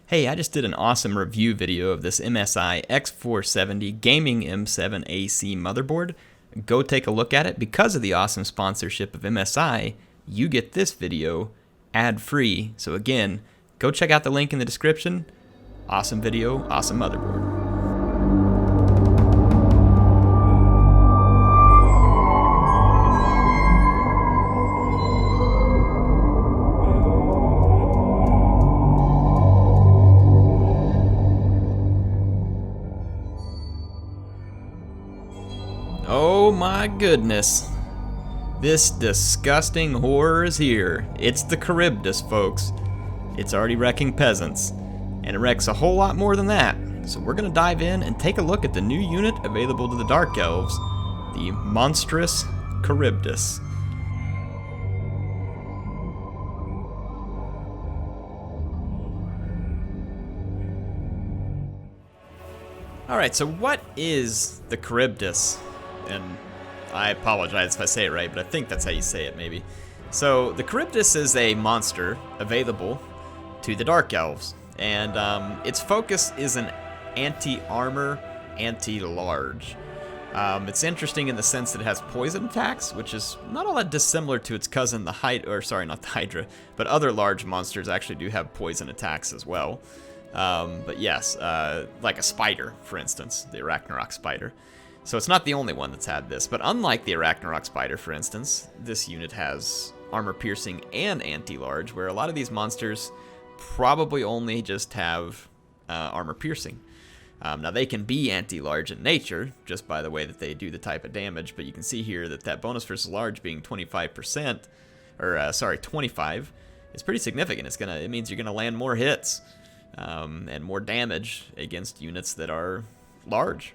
Hey, I just did an awesome review video of this MSI X470 Gaming M7 AC motherboard. Go take a look at it. Because of the awesome sponsorship of MSI, you get this video ad-free. So again, go check out the link in the description. Awesome video, awesome motherboard. Oh my goodness. This disgusting horror is here. It's the Kharibdyss, folks. It's already wrecking peasants. And it wrecks a whole lot more than that. So we're going to dive in and take a look at the new unit available to the Dark Elves, the Monstrous Charybdis. Alright, so what is the Kharibdyss? And I apologize if I say it right, but I think that's how you say it, maybe. So the Kharibdyss is a monster available to the Dark Elves, and its focus is an anti-armor, anti-large. It's interesting in the sense that it has poison attacks, which is not all that dissimilar to its cousin, the Hydra, but other large monsters actually do have poison attacks as well. But yes, like a spider, for instance, the Ragnarok spider. So it's not the only one that's had this, but unlike the Ragnarok spider, for instance, this unit has armor piercing and anti-large, where a lot of these monsters probably only just have armor piercing. Now they can be anti-large in nature, just by the way that they do the type of damage, but you can see here that bonus versus large being 25%, or 25, is pretty significant. It means you're gonna land more hits and more damage against units that are large.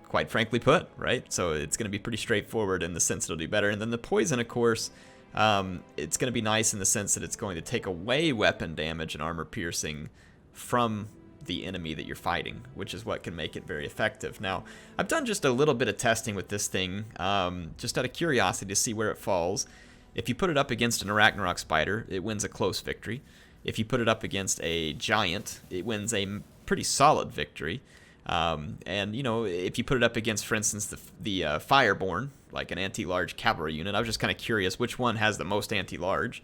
Quite frankly put, right? So it's going to be pretty straightforward in the sense it'll do better. And then the poison, of course, it's going to be nice in the sense that it's going to take away weapon damage and armor piercing from the enemy that you're fighting, which is what can make it very effective. Now, I've done just a little bit of testing with this thing, just out of curiosity to see where it falls. If you put it up against an Ragnarok spider, it wins a close victory. If you put it up against a giant, it wins a pretty solid victory. And, you know, if you put it up against, for instance, the Fireborn, like an anti-large cavalry unit, I was just kind of curious which one has the most anti-large,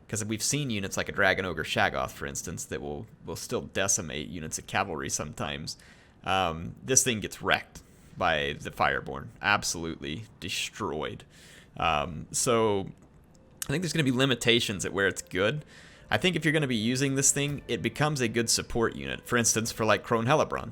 because we've seen units like a Dragon Ogre Shaggoth, for instance, that will still decimate units of cavalry sometimes. This thing gets wrecked by the Fireborn, absolutely destroyed. So I think there's going to be limitations at where it's good. I think if you're going to be using this thing, it becomes a good support unit. For instance, for like Crone Hellebron,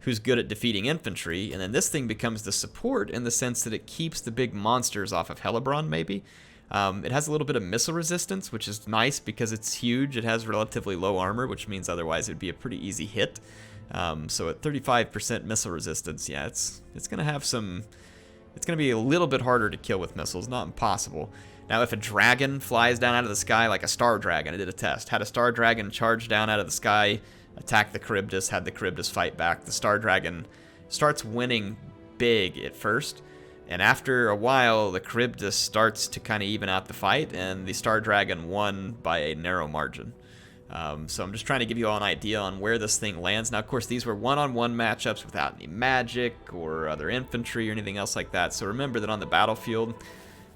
who's good at defeating infantry, and then this thing becomes the support in the sense that it keeps the big monsters off of Hellebron, maybe. It has a little bit of missile resistance, which is nice because it's huge. It has relatively low armor, which means otherwise it would be a pretty easy hit. So at 35% missile resistance, yeah, it's going to have some... It's going to be a little bit harder to kill with missiles, not impossible. Now, if a dragon flies down out of the sky, like a star dragon, I did a test, had a star dragon charge down out of the sky, attack the Kharibdyss, had the Kharibdyss fight back. The Star Dragon starts winning big at first, and after a while, the Kharibdyss starts to kind of even out the fight, and the Star Dragon won by a narrow margin. So I'm just trying to give you all an idea on where this thing lands. Now, of course, these were one-on-one matchups without any magic or other infantry or anything else like that. So remember that on the battlefield,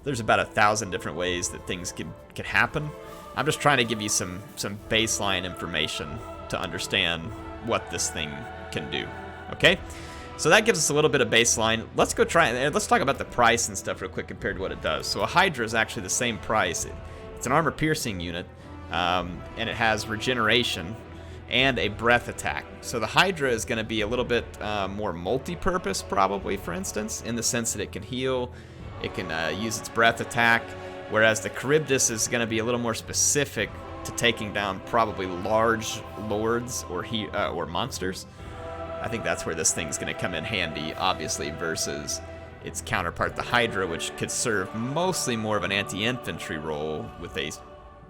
there's about 1,000 different ways that things could happen. I'm just trying to give you some baseline information to understand what this thing can do. Okay, so that gives us a little bit of baseline. Let's go let's talk about the price and stuff real quick compared to what it does. So a Hydra is actually the same price. It's an armor piercing unit, and it has regeneration and a breath attack. So the Hydra is going to be a little bit more multi-purpose, probably, for instance, in the sense that it can heal, it can use its breath attack, whereas the Kharibdyss is going to be a little more specific to taking down probably large lords or monsters. I think that's where this thing's going to come in handy, obviously, versus its counterpart, the Hydra, which could serve mostly more of an anti-infantry role with a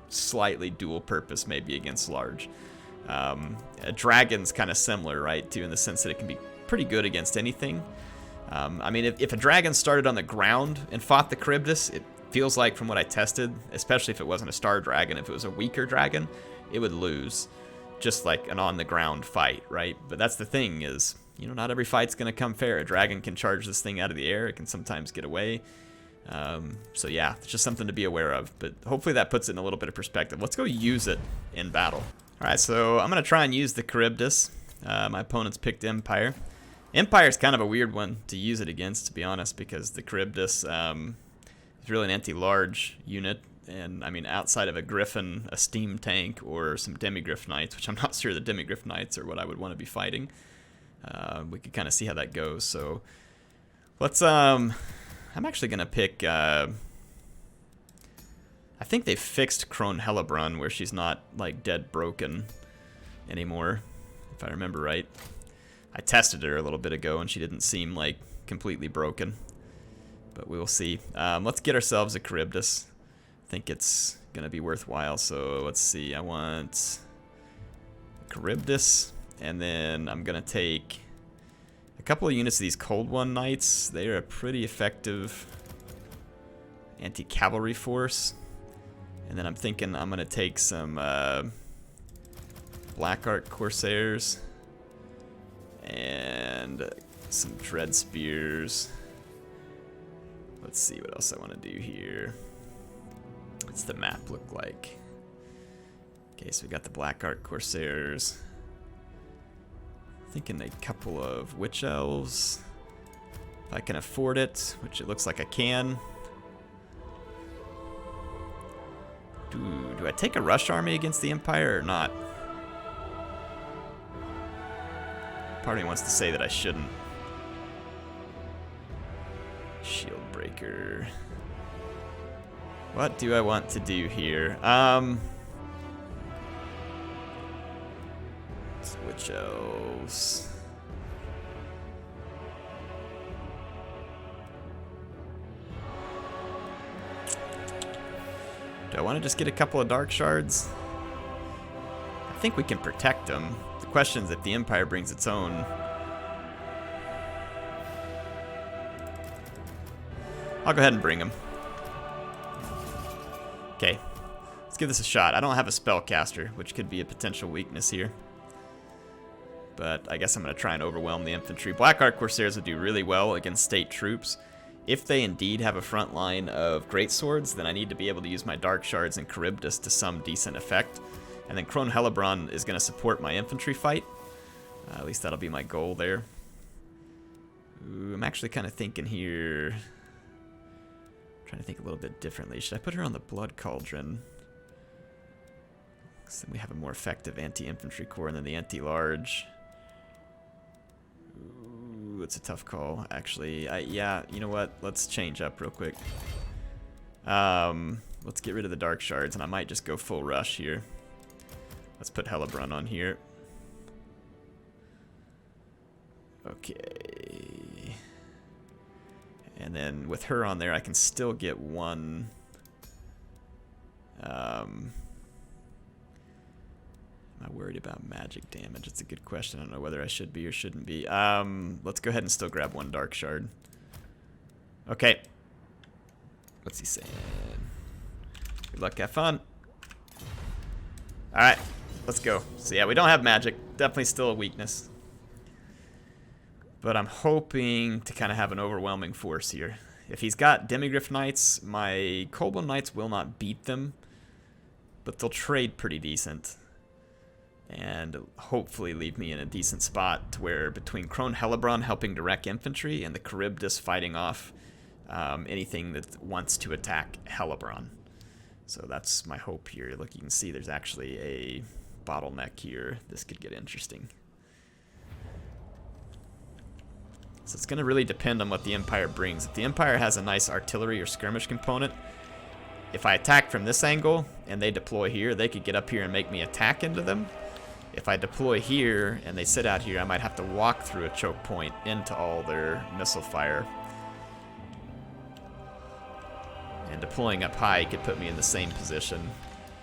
slightly dual purpose, maybe against large. A dragon's kind of similar, right, too, in the sense that it can be pretty good against anything. I mean, if a dragon started on the ground and fought the Kharibdyss, it feels like, from what I tested, especially if it wasn't a star dragon, if it was a weaker dragon, it would lose. just like an on-the-ground fight, right? But that's the thing is, you know, not every fight's going to come fair. A dragon can charge this thing out of the air. It can sometimes get away. So yeah, it's just something to be aware of. But hopefully that puts it in a little bit of perspective. Let's go use it in battle. All right, so I'm going to try and use the Kharibdyss. My opponent's picked Empire. Empire's kind of a weird one to use it against, to be honest, because the Kharibdyss is really an anti-large unit. And, I mean, outside of a Griffin, a Steam Tank, or some Demigryph Knights, which I'm not sure the Demigryph Knights are what I would want to be fighting. We could kind of see how that goes. So, let's, I'm actually going to pick, I think they fixed Crone Hellebrun, where she's not, like, dead broken anymore, if I remember right. I tested her a little bit ago, and she didn't seem, like, completely broken. But we will see. Let's get ourselves a Kharibdyss. I think it's going to be worthwhile. So let's see. I want Kharibdyss, and then I'm going to take a couple of units of these Cold One Knights. They are a pretty effective anti-cavalry force. And then I'm thinking I'm going to take some Black Ark Corsairs and some Dread Spears. Let's see what else I want to do here. What's the map look like? Okay, so we got the Black Ark Corsairs. Thinking a couple of Witch Elves. If I can afford it, which it looks like I can. Do I take a rush army against the Empire or not? Part of me wants to say that I shouldn't. Shield Breaker. What do I want to do here? Witch Elves. Do I want to just get a couple of Dark Shards? I think we can protect them. The question is if the Empire brings its own. I'll go ahead and bring them. Okay, let's give this a shot. I don't have a spellcaster, which could be a potential weakness here. But I guess I'm going to try and overwhelm the infantry. Black Ark Corsairs would do really well against state troops. If they indeed have a front line of greatswords, then I need to be able to use my Dark Shards and Kharibdyss to some decent effect. And then Crone Hellebrun is going to support my infantry fight. At least that'll be my goal there. Ooh, I'm actually kind of thinking here... Trying to think a little bit differently. Should I put her on the Blood Cauldron? Because then we have a more effective anti-infantry corps than the anti-large. Ooh, it's a tough call, actually. Yeah, you know what? Let's change up real quick. Let's get rid of the Dark Shards, and I might just go full rush here. Let's put Hellebrun on here. Okay. And then with her on there, I can still get one. Am I worried about magic damage? It's a good question. I don't know whether I should be or shouldn't be. Let's go ahead and still grab one Dark Shard. Okay. What's he saying? Good luck, have fun. Alright, let's go. So yeah, we don't have magic. Definitely still a weakness. But I'm hoping to kind of have an overwhelming force here. If he's got Demigryph Knights, my Kobold Knights will not beat them. But they'll trade pretty decent. And hopefully leave me in a decent spot to where between Crone Hellebrun helping direct infantry and the Kharibdyss fighting off anything that wants to attack Hellebrun. So that's my hope here. Look, you can see there's actually a bottleneck here. This could get interesting. So it's going to really depend on what the Empire brings. If the Empire has a nice artillery or skirmish component, if I attack from this angle and they deploy here, they could get up here and make me attack into them. If I deploy here and they sit out here, I might have to walk through a choke point into all their missile fire. And deploying up high could put me in the same position.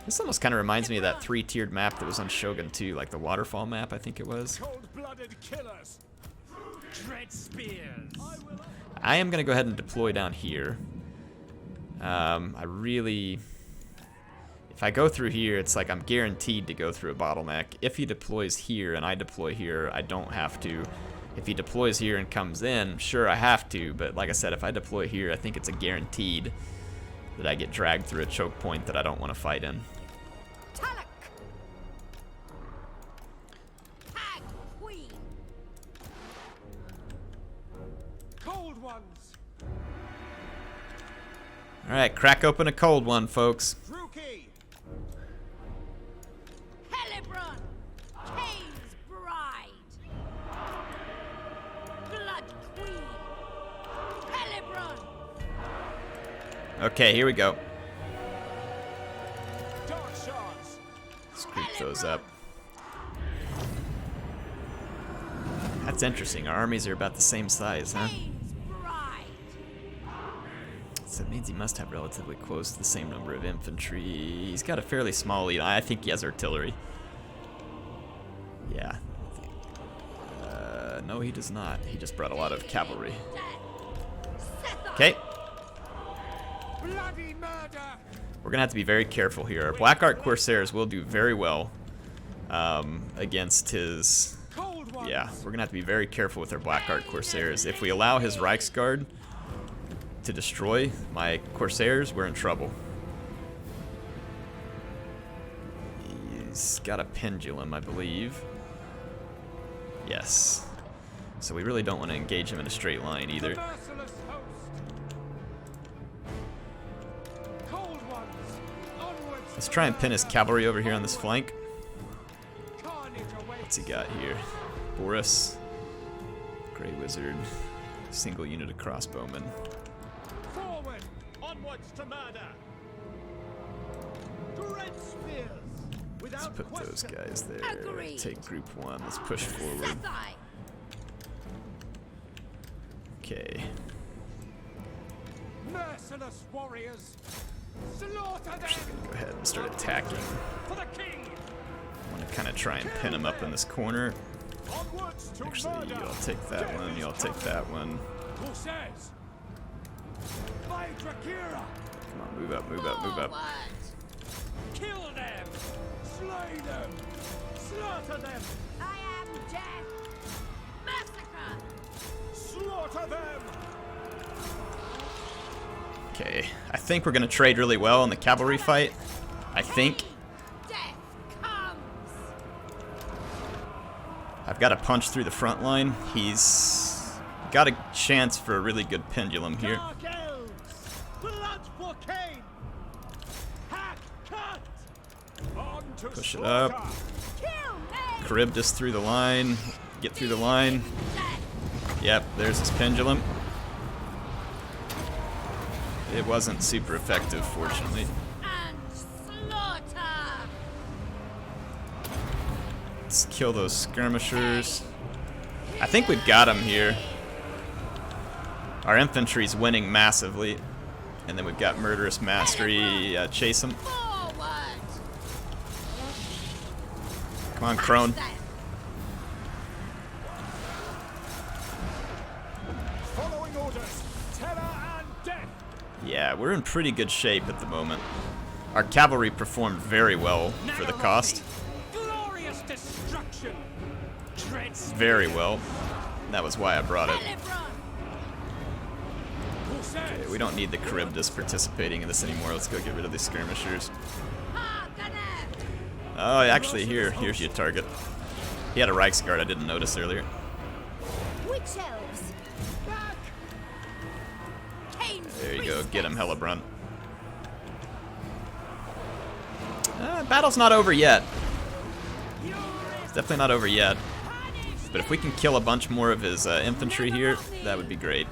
This almost kind of reminds me of that 3-tiered map that was on Shogun 2, like the waterfall map, I think it was. Cold-blooded killers. Dread spears. I am going to go ahead and deploy down here. If If I go through here, it's like I'm guaranteed to go through a bottleneck. If he deploys here and I deploy here, I don't have to. If he deploys here and comes in, sure, I have to. But like I said, if I deploy here, I think it's a guaranteed that I get dragged through a choke point that I don't want to fight in. Cold ones. All right, crack open a cold one, folks. Druki. Helibron, Cain's bride. Blood Queen. Helibron. Okay, here we go. Dark shards. Let's group those up. That's interesting. Our armies are about the same size, huh? Cain's bride. So it means he must have relatively close to the same number of infantry. He's got a fairly small lead. I think he has artillery. Yeah. No, he does not. He just brought a lot of cavalry. Okay. Bloody murder. We're going to have to be very careful here. Our Black Art Corsairs will do very well against his... Cold ones. Yeah, we're going to have to be very careful with our Black Art Corsairs. If we allow his Reichsguard to destroy my Corsairs, we're in trouble. He's got a pendulum, I believe. Yes. So we really don't want to engage him in a straight line either. The merciless host. Cold ones. Onwards. Let's try and pin his cavalry over here on this flank. Carnage awaits. What's he got here? Boris, Grey Wizard, single unit of crossbowmen. Forward. Onwards to murder. Dread spears. Let's Without put those question. guys there. Agreed. Take group one. Let's push forward. Sethai. Okay. Merciless warriors. Slaughter them. Go ahead and start attacking. For the king. I want to kind of try and pin him up in this corner. Onwards to Actually, murder. y'all take that one. Y'all take that one. Who says? By Drakira. Come on, move up, move up, move up. Forward. Kill them. Slay them. Slaughter them. I am death. Massacre. Slaughter them. Okay, I think we're gonna trade really well in the cavalry fight. I think. Death comes. I've got to punch through the front line. He's got a chance for a really good pendulum here. Dark elves. Blood for Cain. Hack cut. On to Push it slaughter. up. Kill me. Kharibdyss through the line. Get through the line. Death. Yep, there's his pendulum. It wasn't super effective, fortunately. And slaughter. Let's kill those skirmishers. I think we've got him here. Our infantry's winning massively. And then we've got Murderous Mastery. Chase him. Forward. Come on, Crone. Following orders. Terror and death. Yeah, we're in pretty good shape at the moment. Our cavalry performed very well for the cost. Glorious destruction. Dread Very well. That was why I brought it. Helibron. Who says? Okay, we don't need the Kharibdyss participating in this anymore. Let's go get rid of these skirmishers. Harkonnen. Oh, actually, here's your target. He had a Reichsguard I didn't notice earlier. Witch elves. Back. Cain's There you go. priestess. Get him, Hellebrunt. Battle's not over yet. It's definitely not over yet. But if we can kill a bunch more of his infantry here, that would be great.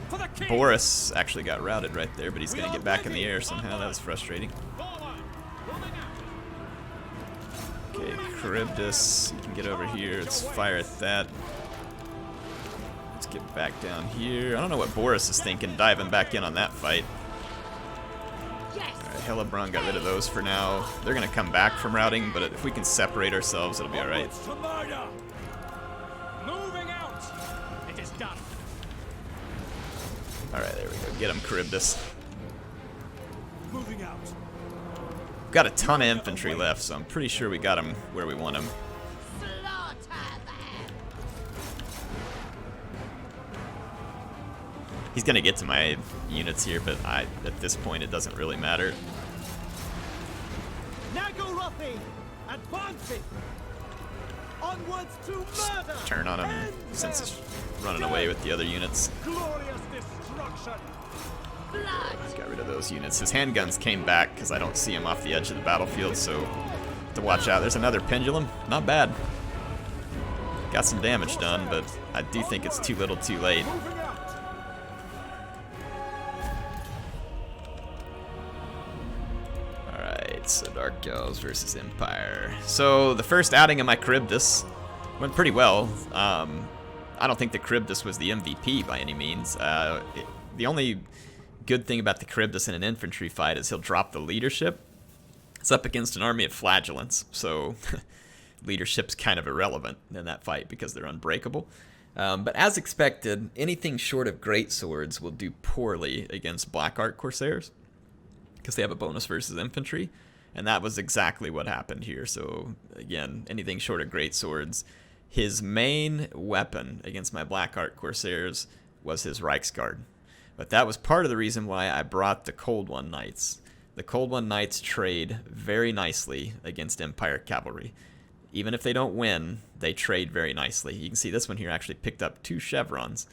For the king. Boris actually got routed right there, but he's going to get back in the air somehow. That was frustrating. Forward. Moving out. Okay, Kharibdyss, you can get over here. Let's fire at that. Let's get back down here. I don't know what Boris is thinking, diving back in on that fight. Yes. Alright, Hellebron got rid of those for now. They're going to come back from routing, but if we can separate ourselves, it'll be alright. Onwards to murder. Moving out. It is done. Alright, there we go. Get him, Kharibdyss. Moving out. We've got a ton of infantry left, so I'm pretty sure we got them where we want them. Slaughter them! He's gonna get to my units here, but at this point it doesn't really matter. Onwards to murder! Turn on him since he's running away with the other units. Glorious destruction! Blood! Got rid of those units. His handguns came back because I don't see him off the edge of the battlefield, so to watch out. There's another pendulum. Not bad. Got some damage done, but I do think it's too little too late. Alright, so Dark Elves versus Empire. So the first outing of my Kharibdyss went pretty well. I don't think the Kharibdyss was the MVP by any means. The only good thing about the Kharibdyss in an infantry fight is he'll drop the leadership. It's up against an army of flagellants, so leadership's kind of irrelevant in that fight because they're unbreakable. But as expected, anything short of great swords will do poorly against Black Art Corsairs because they have a bonus versus infantry, and that was exactly what happened here. So again, anything short of great swords. His main weapon against my Black Art Corsairs was his Reichsguard. But that was part of the reason why I brought the Cold One Knights. The Cold One Knights trade very nicely against Empire Cavalry. Even if they don't win, they trade very nicely. You can see this one here actually picked up 2 chevrons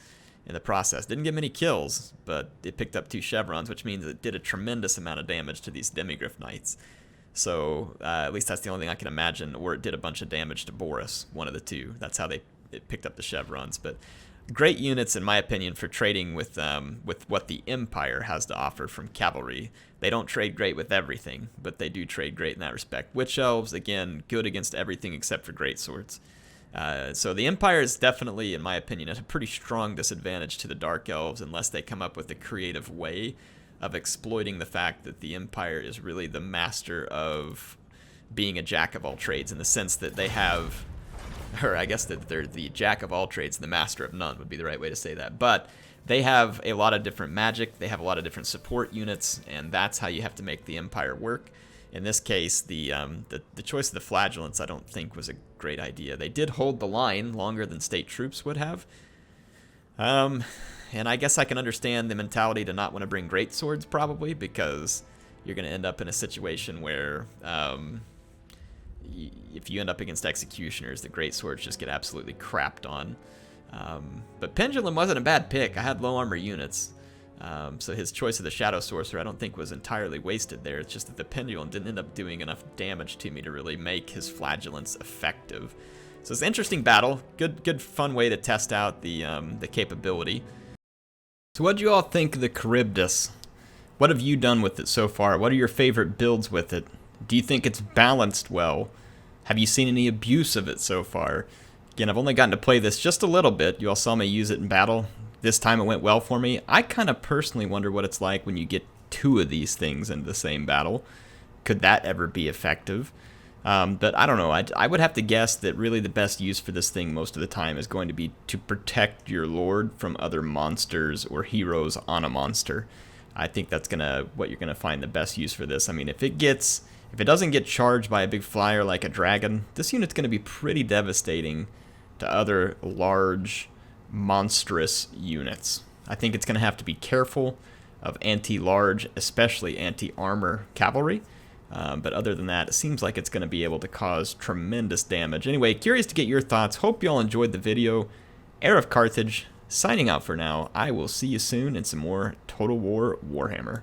in the process. Didn't get many kills, but it picked up 2 chevrons, which means it did a tremendous amount of damage to these Demigryph Knights. So at least that's the only thing I can imagine, or it did a bunch of damage to Boris, one of the two. That's how it picked up the chevrons. But great units, in my opinion, for trading with what the Empire has to offer from cavalry. They don't trade great with everything, but they do trade great in that respect. Witch Elves, again, good against everything except for great swords. So the Empire is definitely, in my opinion, at a pretty strong disadvantage to the Dark Elves unless they come up with a creative way of exploiting the fact that the Empire is really the master of being a jack of all trades, in the sense that they have, or I guess that they're the jack of all trades and the master of none would be the right way to say that. But they have a lot of different magic, they have a lot of different support units, and that's how you have to make the Empire work. In this case, the choice of the Flagellants I don't think was a great idea. They did hold the line longer than state troops would have. And I guess I can understand the mentality to not want to bring great swords, probably, because you're going to end up in a situation where if you end up against executioners, the great swords just get absolutely crapped on. But Pendulum wasn't a bad pick. I had low armor units. So his choice of the Shadow Sorcerer I don't think was entirely wasted there. It's just that the Pendulum didn't end up doing enough damage to me to really make his Flagellants effective. So it's an interesting battle. Good fun way to test out the capability. So what do you all think of the Kharibdyss? What have you done with it so far? What are your favorite builds with it? Do you think it's balanced well? Have you seen any abuse of it so far? Again, I've only gotten to play this just a little bit. You all saw me use it in battle. This time it went well for me. I kind of personally wonder what it's like when you get 2 of these things into the same battle. Could that ever be effective? But I don't know. I would have to guess that really the best use for this thing most of the time is going to be to protect your lord from other monsters or heroes on a monster. I think that's what you're gonna find the best use for this. I mean, if it doesn't get charged by a big flyer like a dragon, this unit's gonna be pretty devastating to other large, monstrous units. I think it's gonna have to be careful of anti-large, especially anti-armor cavalry. But other than that, it seems like it's going to be able to cause tremendous damage. Anyway, curious to get your thoughts. Hope you all enjoyed the video. HeirofCarthage, signing out for now. I will see you soon in some more Total War Warhammer.